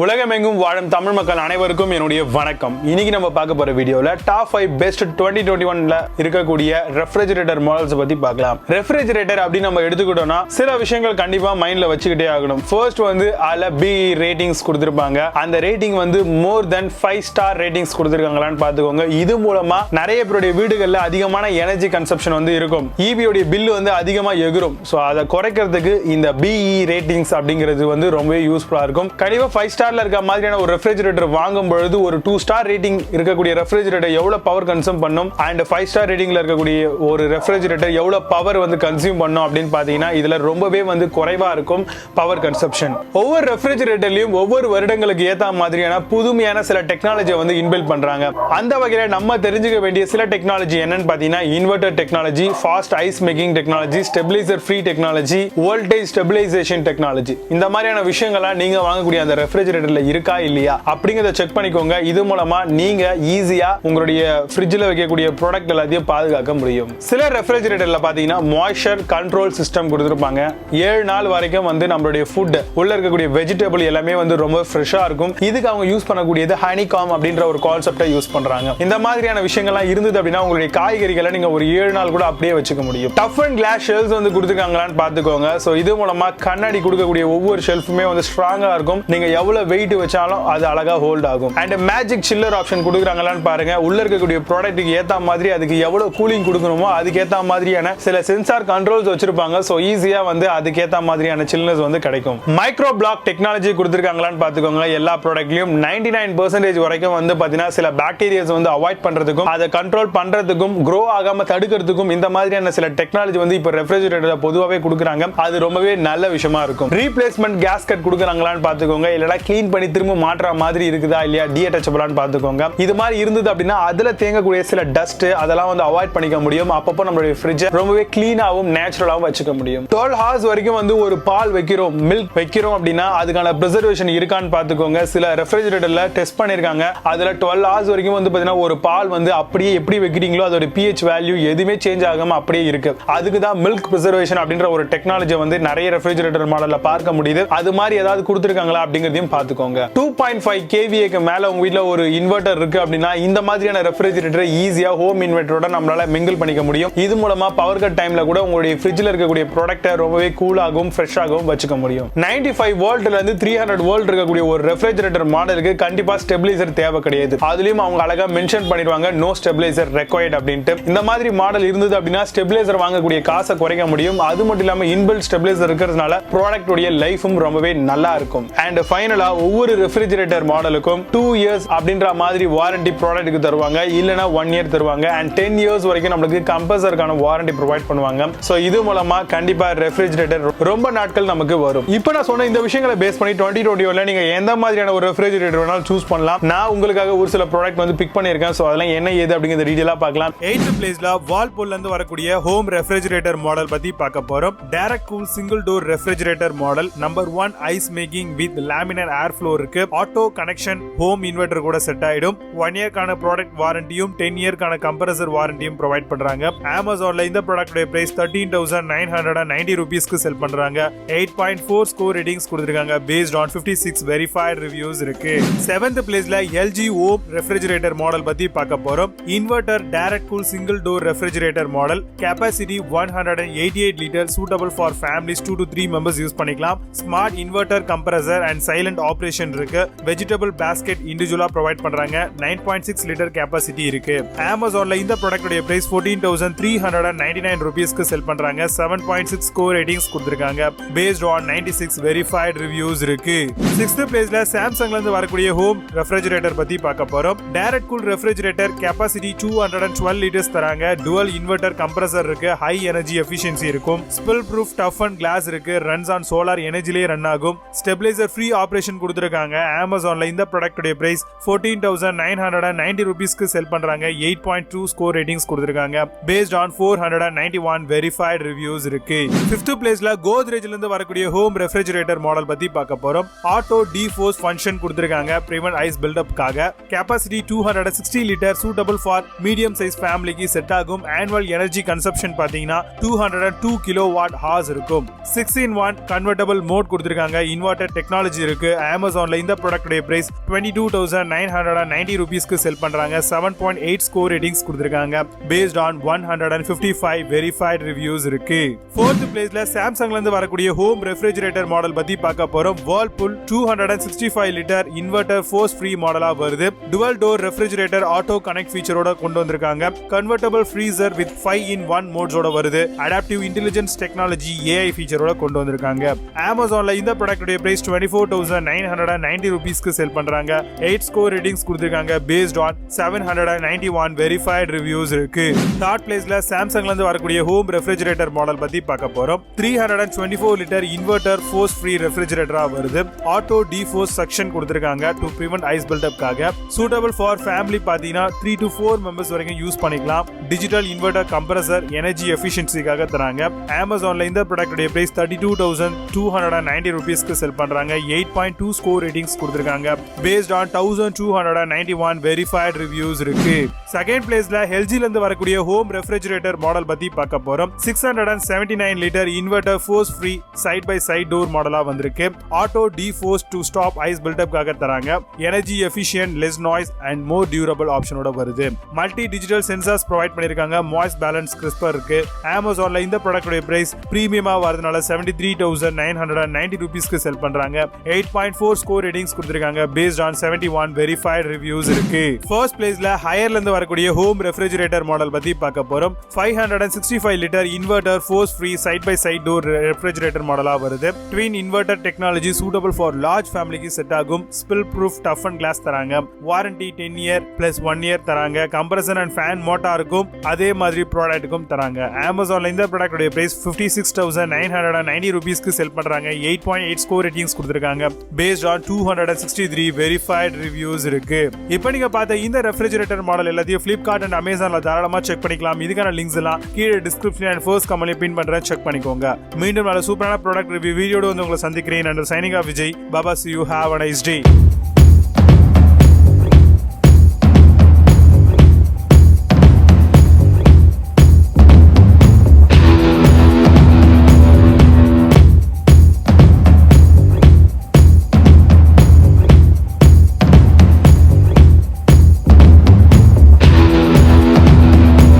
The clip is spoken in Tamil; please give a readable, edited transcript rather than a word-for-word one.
உலகமெங்கும் வாழும் தமிழ் மக்கள் அனைவருக்கும் என்னுடைய வணக்கம். இன்னைக்கு நம்ம பார்க்க போற வீடியோல டாப் 5 பெஸ்ட் 2021ல இருக்கக்கூடிய ரெஃப்ரிஜரேட்டர் மாடல்ஸ் பத்தி பார்க்கலாம். ரெஃப்ரிஜரேட்டர் அப்படி நம்ம எடுத்துக்கிட்டோம்னா சில விஷயங்கள் கண்டிப்பா மைண்ட்ல வச்சுக்கிட்டே ஆகணும். ஃபர்ஸ்ட் வந்து அதுல BE ரேட்டிங்ஸ் கொடுத்திருப்பாங்க. அந்த ரேட்டிங் வந்து மோர் தென் 5 ஸ்டார் ரேட்டிங்ஸ் கொடுத்திருக்காங்களான்னு பாத்துக்கோங்க. இது மூலமா நிறைய பேருடைய வீடுகள்ல அதிகமான எனர்ஜி கன்சப்ஷன் வந்து இருக்கும். ஈபியோட பில் வந்து அதிகமா எகிரும். சோ அதை குறைக்கிறதுக்கு இந்த BE ரேட்டிங்ஸ் அப்படிங்கிறது வந்து ரொம்ப யூஸ்ஃபுல்லா இருக்கும். கண்டிப்பா 5 ஸ்டார் இருக்க மாதிரியான ஒரு ரெஃப்ரிஜரேட்டர் வாங்கும் பொழுது ஒரு 2 ஸ்டார் ரேட்டிங் இருக்கக்கூடிய ரெஃப்ரிஜரேட்டர் எவ்வளவு பவர் கன்சியூம் பண்ணும் அண்ட் 5 ஸ்டார் ரேட்டிங்ல இருக்கக்கூடிய ஒரு ரெஃப்ரிஜரேட்டர் எவ்வளவு பவர் வந்து கன்சியூம் பண்ணும் அப்படின்னு பாத்தீங்கன்னா இதுல ரொம்பவே வந்து குறைவா இருக்கும் பவர் கன்சப்ஷன். ஒவ்வொரு ரெஃப்ரிஜரேட்டர்லயும் ஒவ்வொரு வருடங்களுக்கு ஏத்த மாதிரியான புதுமையான சில டெக்னாலஜியை வந்து இன்பில்ட் பண்றாங்க. அந்த வகையில நம்ம தெரிஞ்சுக்க வேண்டிய சில டெக்னாலஜி என்னன்னு பாத்தீங்கன்னா inverter technology, fast ice making technology, stabiliser free technology, voltage stabilisation technology. இந்த மாதிரியான விஷயங்கள்லாம் நீங்க வாங்கக்கூடிய அந்த ரெஃப்ரிஜரேட்டர்ல இருக்கா இல்லையா அப்படிங்கறத செக் பண்ணிக்கோங்க. இது மூலமா நீங்க ஈஸியா உங்களுடைய ஃப்ரிட்ஜ்ல வைக்கக்கூடிய ப்ராடக்ட் எல்லாத்தையும் பாதுகாக்க முடியும். சில ரெஃப்ரிஜரேட்டர்ல பாத்தீங்கன்னா மாய்ஸ்சர் கண்ட்ரோல் சிஸ்டம் கொடுத்திருப்பாங்க. 7 நாள் வரைக்கும் வந்து நம்மளுடைய ஃபுட் உள்ள இருக்கக்கூடிய வெஜிடபிள் எல்லாமே வந்து ரொம்ப ஃப்ரெஷ்ஷா இருக்கும். இதுக்கு அவங்க யூஸ் பண்ணக்கூடியது ஹனிகாம் அப்படின்ற ஒரு கான்செப்டை யூஸ் பண்றாங்க. இந்த மாதிரியான விஷயங்கள்லாம் இருந்தது அப்படின்னா உங்களுடைய காய்கறிகளை நீங்க ஒரு 7 நாள் கூட அப்படியே வச்சுக்க முடியும். டஃப் அண்ட் கிளாஸ் ஷெல்ஃப்ஸ் வந்து கொடுத்திருக்காங்களான்னு பாத்துக்கோங்க. சோ இது மூலமா கண்ணாடி கொடுக்கக்கூடிய ஒவ்வொரு ஷெல்ஃபுமே வந்து ஸ்ட்ராங்கா இருக்கும். நீங்க எவ்வளவு வெயிட் வச்சாலும் அது அழகா ஹோல்ட் ஆகும். அண்ட் மேஜிக் சில்லர் ஆப்ஷன் கொடுக்குறாங்களான்னு பாருங்க. உள்ள இருக்கக்கூடிய ப்ராடக்ட்டுக்கு ஏத்த மாதிரி அதுக்கு எவ்வளவு கூலிங் கொடுக்கணுமோ அதுக்கு ஏத்த மாதிரியான சில சென்சார் கண்ட்ரோல்ஸ் வச்சிருப்பாங்க. சோ ஈஸியா வந்து அதுக்கு ஏத்த மாதிரியான சில்னஸ் வந்து கிடைக்கும். மைக்ரோ பிளாக் டெக்னாலஜி கொடுத்திருக்காங்களான்னு பாத்துக்கோங்க. எல்லா ப்ராடக்ட்லயும் 99% வரைக்கும் வந்து பாத்தீங்கன்னா சில பாக்டீரியாஸ் வந்து அவாய்ட் பண்றதுக்கும் அதை கண்ட்ரோல் பண்றதுக்கும் க்ரோ ஆகாம தடுக்கிறதுக்கும் இந்த மாதிரியான சில டெக்னாலஜி வந்து இப்ப ரெஃப்ரிஜரேட்டர்ல பொதுவாவே கொடுக்குறாங்க. அது ரொம்பவே நல்ல விஷயமா இருக்கும். ரீப்ளேஸ்மெண்ட் கேஸ்கட் கொடுக்குறாங்களான்னு பாத்துக்கோங்க. இல்லனா க்ளீன் பண்ணி திரும்ப மாற்ற மாதிரி இருக்குதா இல்லையா டீஅட்டாச்சபிளான்னு பாத்துக்கோங்க. இது மாதிரி இருந்தது அப்படின்னா அதுல தேங்கக்கூடிய சில டஸ்ட் அதெல்லாம் வந்து அவாய்ட் பண்ணிக்க முடியும். அப்பப்போ நம்மளுடைய ஃப்ரிட்ஜை ரொம்பவே கிளீனாவும் நேச்சுரலாவும் வச்சுக்க முடியும். 12 ஹவர்ஸ் வரைக்கும் வந்து ஒரு பால் வைக்கிறோம், மில்க் வைக்கிறோம் அப்படின்னா அதுக்கான பிரிசர்வேஷன் இருக்கான்னு பாத்துக்கோங்க. சில ரெஃப்ரிஜரேட்டர்ல டெஸ்ட் பண்ணிருக்காங்க. அதுல 12 ஹவர்ஸ் வரைக்கும் வந்து பாத்தீங்கன்னா ஒரு பால் வந்து அப்படியே எப்படி வைக்கிறீங்களோ அதோட pH வேல்யூ எதுவுமே சேஞ்ச் ஆகாம அப்படியே இருக்கு. அதுக்கு தான் மில்க் பிரிசர்வேஷன் அப்படின்ற ஒரு டெக்னாலஜி வந்து நிறைய ரெஃப்ரிஜரேட்டர் மாடல்ல பார்க்க முடியுது. அது மாதிரி ஏதாவது கொடுத்திருக்காங்களா அப்படிங்கறதையும் பாத்துக்கோங்க. 2.5 kVA மேல உங்க வீட்ல ஒரு இன்வெர்டர் இருக்கு அப்படின்னா இந்த மாதிரியான ரெஃப்ரிஜரேட்டரை ஈஸியா ஹோம் இன்வெர்டரோட நம்மளால மிங்கிள் பண்ணிக்க முடியும். இது மூலமா பவர் கட் டைம்ல கூட உங்களுடைய ஃப்ரிட்ஜ்ல இருக்கக்கூடிய ப்ராடக்ட்டை ரொம்பவே கூலாகவும் ஃப்ரெஷ்ஷாகவும் வச்சுக்க முடியும். 95 வோல்ட்ல இருந்து 300 வோல்ட் இருக்கக்கூடிய ஒரு ரெஃப்ரிஜரேட்டர் மாடலுக்கு கண்டிப்பா ஸ்டெபிலைசர் தேவை கிடையாது. அதுலயும் அவங்க அழகா மென்ஷன் பண்ணிடுவாங்க நோ ஸ்டெபிலைசர் ரெக்வயர்ட் அப்படின்ட்டு. இந்த மாதிரி மாடல் இருந்தது அப்படின்னா ஸ்டெபிலைசர் வாங்கக்கூடிய காசை குறைக்க முடியும். அது மட்டும் இல்லாம இன்பில்ட் ஸ்டெபிலைசர் இருக்கிறதுனால ப்ராடக்ட் உடைய லைஃபும் ரொம்பவே நல்லா இருக்கும். அண்ட் ஃபைனலா ஒவ்வொரு ரெஃப்ரிஜரேட்டர் மாடலுக்கும் 2 இயர்ஸ் அப்படின்ற மாதிரி வாரண்டி ப்ராடக்ட்டுக்கு தருவாங்க. இல்லனா 1 இயர் தருவாங்க. அண்ட் 10 இயர்ஸ் வரைக்கும் நமக்கு கம்ப்ரஸருக்கான வாரண்டி ப்ரொவைட் பண்ணுவாங்க. சோ இது மூலமா கண்டிப்பா ரெஃப்ரிஜரேட்டர் ரொம்ப நாட்கள் நமக்கு வரும். இப்போ நான் சொன்ன இந்த விஷயங்களை பேஸ் பண்ணி 2021ல நீங்க எந்த மாதிரியான ஒரு ரெஃப்ரிஜரேட்டர் வேணாலும் சூஸ் பண்ணலாம். நான் உங்களுக்காக ஒரு சில ப்ராடக்ட் வந்து பிக் பண்ணிருக்கேன். சோ அதெல்லாம் என்ன ஏது அப்படிங்கறத டீடைலா பார்க்கலாம். 8th பிளேஸ்ல Whirlpool இருந்து வரக்கூடிய ஹோம் ரெஃப்ரிஜரேட்டர் மாடல் பத்தி பார்க்க போறோம். Direct cool single door refrigerator model. Number 1 ice making with laminar air flow இருக்கு. ஆட்டோ கனெக்ஷன் ஹோம் இன்வெர்டர் கூட செட் ஆயிடும். 1 இயர்க்கான ப்ராடக்ட் வாரண்டியும் 10 இயர்க்கான கம்ப்ரஸர் வாரண்டியும் ப்ரொவைட் பண்றாங்க. Amazonல இந்த ப்ராடக்ட்டோட பிரைஸ் 13,990 ரூபீஸ்க்கு செல் பண்றாங்க. 8.4 ஸ்கோர் ரேட்டிங்ஸ் கொடுத்திருக்காங்க. பேஸ்ட் ஆன் 56 வெரிஃபைட் ரிவ்யூஸ் இருக்கு. 7th பிளேஸ்ல LG ஹோம் ரெஃப்ரிஜரேட்டர் மாடல் பத்தி பார்க்க போறோம். Inverter direct cool single door refrigerator model. Capacity 188 litre, suitable for families 2 to 3 members use பண்ணிக்கலாம். Smart inverter compressor and silent operation இருக்கு. வெஜிடபிள் பாஸ்கெட் இண்டிவிஜுவலா ப்ரொவைட் பண்றாங்க. 9.6 லிட்டர் கெபாசிட்டி இருக்கு. Amazonல இந்த ப்ராடக்ட்டோட பிரைஸ் 14,399 ரூபீஸ்க்கு செல் பண்றாங்க. 7.6 ஸ்கோர் ரேட்டிங்ஸ் கொடுத்திருக்காங்க. பேஸ்ட் ஆன் 96 வெரிஃபைட் ரிவ்யூஸ் இருக்கு. 6th பிளேஸ்ல சாம்சங்ல இருந்து வரக்கூடிய ஹோம் ரெஃப்ரிஜரேட்டர் பத்தி பார்க்க போறோம். Direct cool refrigerator capacity 212 litres தராங்க. டுவல் இன்வெர்டர் கம்ப்ரஸர் இருக்கு. ஹை எனர்ஜி எஃபிஷியன்சி இருக்கும். Spill proof tough and glass இருக்கு. ரன்ஸ் ஆன் சோலார் எனர்ஜிலே ரன் ஆகும். ஸ்டெபிலைசர் ஃப்ரீ ஆபரேஷன் கொடுத்திருக்காங்க. Amazonல இந்த ப்ராடக்ட்டோட பிரைஸ் 14,990 ரூபீஸ்க்கு செல் பண்றாங்க. 8.2 ஸ்கோர் ரேட்டிங்ஸ் கொடுத்திருக்காங்க. பேஸ்ட் ஆன் 491 வெரிஃபைட் ரிவ்யூஸ் இருக்கு. 5th பிளேஸ்ல கோத்ரேஜ்ல இருந்து வரக்கூடிய ஹோம் ரெஃப்ரிஜரேட்டர் மாடல் பத்தி பார்க்க போறோம். ஆட்டோ டிஃபோர்ஸ் ஃபங்க்ஷன் கொடுத்திருக்காங்க. பிரிவென்ட் ஐஸ் பில்டப்காக. Capacity 260 litre, suitable for medium size ஃபேமிலிக்கு செட் ஆகும். ஆனுவல் எனர்ஜி கன்சப்ஷன் பாத்தீங்கன்னா 202 கிலோவாட் ஹார்ஸ் இருக்கும். 6-in-1 கன்வெர்ட்டபிள் மோட் கொடுத்திருக்காங்க. இன்வெர்டர் டெக்னாலஜி இருக்கு. Amazonல இந்த ப்ராடக்ட்டோட பிரைஸ் 22,990 ரூபீஸ்க்கு செல் பண்றாங்க. 7.8 ஸ்கோர் ரேட்டிங்ஸ் கொடுத்திருக்காங்க. based on 155 verified reviews இருக்கு. 4th பிளேஸ்ல சாம்சங்ல இருந்து வரக்கூடிய ஹோம் ரெஃப்ரிஜரேட்டர் மாடல் பத்தி பார்க்க போறோம். Whirlpool 265 litre inverter frost free மாடலா வருது. Dual door refrigerator auto connect ஃபீச்சரோட கொண்டு வந்திருக்காங்க. கன்வெர்ட்டபிள் ஃப்ரீசர் வித் 5-in-1 மோட்ஸோட வருது. அடாப்டிவ் இன்டெலிஜென்ஸ் டெக்னாலஜி AI ஃபீச்சரோட கொண்டு வந்திருக்காங்க. Amazonல இந்த ப்ராடக்ட்டோட பிரைஸ் 24,990 ரூபீஸ்க்கு செல் பண்றாங்க. 8 ஸ்கோர் ரேட்டிங்ஸ் கொடுத்திருக்காங்க. based on 791 verified reviews இருக்கு. 3rd பிளேஸ்ல சாம்சங்ல இருந்து வரக்கூடிய ஹோம் ரெஃப்ரிஜரேட்டர் மாடல் பத்தி பார்க்க போறோம். 324 லிட்டர் இன்வெர்டர் ஃபோர்ஸ் ஃப்ரீ ரெஃப்ரிஜரேட்டரா வருது. ஆட்டோ டிஃபோஸ் செக்ஷன் கொடுத்திருக்காங்க டு பிரிவென்ட் ஐஸ் பில்ட் காக. சூட்டபிள் ஃபார் ஃபேமிலி பாத்தீங்கன்னா 3 to 4 மெம்பர்ஸ் வரைக்கும் யூஸ் பண்ணிக்கலாம். டிஜிட்டல் இன்வெர்டர் கம்ப்ரசர் எனர்ஜி எஃபிஷியன்சிக்காக தராங்க. Amazonல இந்த ப்ராடக்ட்டோட பிரைஸ் 32,290 ரூபீஸ்க்கு செல் பண்றாங்க. 8.2 ஸ்கோர் ரேட்டிங்ஸ் கொடுத்திருக்காங்க. based on 1,291 verified reviews இருக்கு. செகண்ட் பிளேஸ்ல LGல இருந்து வரக்கூடிய ஹோம் ரெஃப்ரிஜரேட்டர் மாடல் பத்தி பார்க்க போறோம். 679 litre inverter frost free side by side door மாடலா வந்திருக்கு. Auto defrost to stop ice build காக தராங்க. Energy efficient, less noise and more durable ஆப்ஷனோட வருது. மல்டி டிஜிட்டல் சென்சார்ஸ் ப்ரொவைட் பண்ணிருக்காங்க. மாய்ஸ் பேலன்ஸ் கிறிஸ்பர் இருக்கு. Amazonல இந்த ப்ராடக்ட்டோட பிரைஸ் பிரீமியமா வரதுனால 73,990 ரூபீஸ்க்கு செல் பண்றாங்க. 8.4 ஸ்கோர் ரேட்டிங்ஸ் கொடுத்திருக்காங்க. based on 71 verified reviews இருக்கு. ஃபர்ஸ்ட் பிளேஸ்ல ஹையர்ல இருந்து வரக்கூடிய ஹோம் ரெஃப்ரிஜரேட்டர் மாடல் பத்தி பார்க்க போறோம். 565 litre inverter frost free side by side door refrigerator மாடலா வருது. Twin inverter technology suitable for large ஃபேமிலிக்கு செட் ஆகும். Spill proof tough and glass தராங்க. வாரண்டி 10 இயர் பிளஸ் 1 இயர் தராங்க. கம்ப்ரஷன் அண்ட் ஃபேன் மோட்டாருக்கும் அதே மாதிரி ப்ராடக்ட்டுக்கும் தராங்க. Amazonல இந்த ப்ராடக்ட்டோட பிரைஸ் 56,990 ரூபீஸ்க்கு செல் பண்றாங்க. 8.8 ஸ்கோர் ரேட்டிங்ஸ் கொடுத்திருக்காங்க. based on 263 verified reviews இருக்கு. இப்போ நீங்க பார்த்த இந்த ரெஃப்ரிஜரேட்டர் மாடல் எல்லாத்தையும் Flipkart and Amazonல தாராளமா செக் பண்ணிக்கலாம். இதுக்கான லிங்க்ஸ் எல்லாம் கீழே டிஸ்கிரிப்ஷன் அண்ட் ஃபர்ஸ்ட் கமெண்ட்ல பின் பண்றேன், செக் பண்ணிக்கோங்க. மீண்டும் நல்ல சூப்பரான ப்ராடக்ட் ரிவ்யூ வீடியோட வந்து உங்களை சந்திக்கிறேன். Signing off Vijay. Baba, see you, have a nice day.